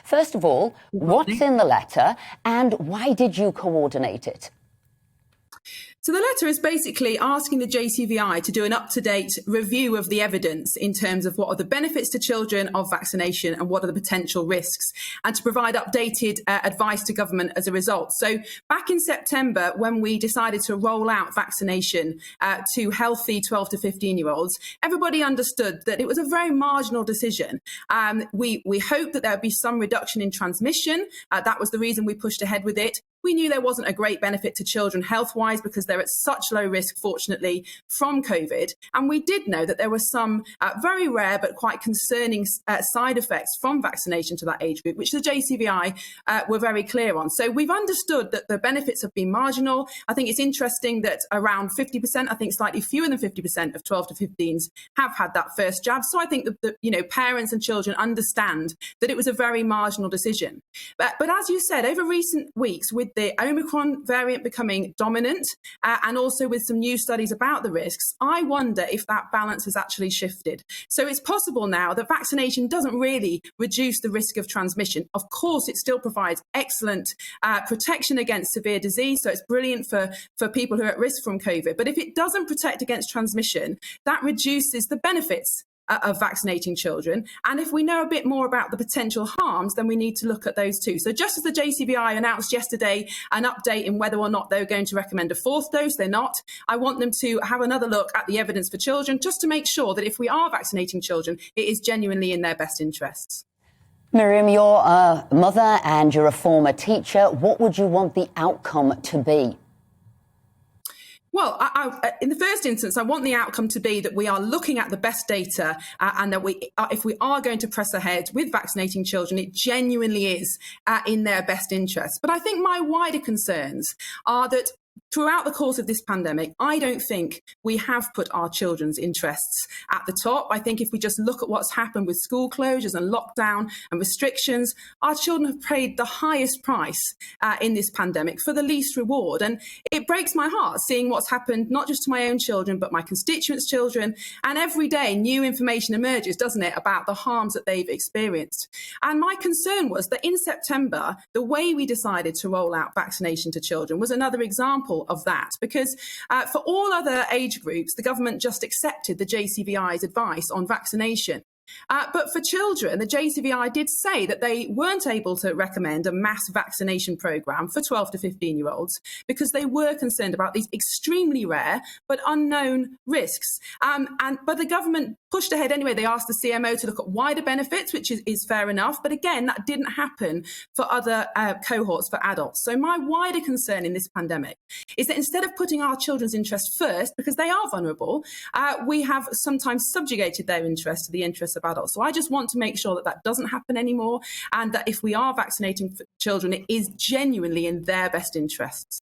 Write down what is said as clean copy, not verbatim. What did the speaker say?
First of all, what's in the letter and why did you coordinate it? So the letter is basically asking the JCVI to do an up-to-date review of the evidence in terms of what are the benefits to children of vaccination and what are the potential risks, and to provide updated advice to government as a result. So back in September, when we decided to roll out vaccination to healthy 12 to 15-year-olds, everybody understood that it was a very marginal decision. We hoped that there would be some reduction in transmission. That was the reason we pushed ahead with it. We knew there wasn't a great benefit to children health-wise because they're at such low risk, fortunately, from COVID. And we did know that there were some very rare but quite concerning side effects from vaccination to that age group, which the JCVI were very clear on. So we've understood that the benefits have been marginal. I think it's interesting that around 50%, I think slightly fewer than 50% of 12 to 15s have had that first jab. So I think that parents and children understand that it was a very marginal decision. But as you said, over recent weeks, with the Omicron variant becoming dominant and also with some new studies about the risks, I wonder if that balance has actually shifted. So it's possible now that vaccination doesn't really reduce the risk of transmission. Of course, it still provides excellent protection against severe disease. So it's brilliant for people who are at risk from COVID. But if it doesn't protect against transmission, that reduces the benefits of vaccinating children. And if we know a bit more about the potential harms, then we need to look at those too. So just as the JCVI announced yesterday an update in whether or not they were going to recommend a fourth dose, they're not. I want them to have another look at the evidence for children, just to make sure that if we are vaccinating children, it is genuinely in their best interests. Miriam, you're a mother and you're a former teacher. What would you want the outcome to be? Well, in the first instance, I want the outcome to be that we are looking at the best data and that if we are going to press ahead with vaccinating children, it genuinely is in their best interest. But I think my wider concerns are that throughout the course of this pandemic, I don't think we have put our children's interests at the top. I think if we just look at what's happened with school closures and lockdown and restrictions, our children have paid the highest price in this pandemic for the least reward. And it breaks my heart seeing what's happened, not just to my own children, but my constituents' children. And every day new information emerges, doesn't it, about the harms that they've experienced. And my concern was that in September, the way we decided to roll out vaccination to children was another example of that, because for all other age groups, the government just accepted the JCVI's advice on vaccination. But for children, the JCVI did say that they weren't able to recommend a mass vaccination programme for 12 to 15-year-olds because they were concerned about these extremely rare but unknown risks. But the government pushed ahead anyway. They asked the CMO to look at wider benefits, which is fair enough. But again, that didn't happen for other cohorts for adults. So my wider concern in this pandemic is that instead of putting our children's interests first, because they are vulnerable, we have sometimes subjugated their interests to the interests of adults. So I just want to make sure that that doesn't happen anymore, and that if we are vaccinating children, it is genuinely in their best interests.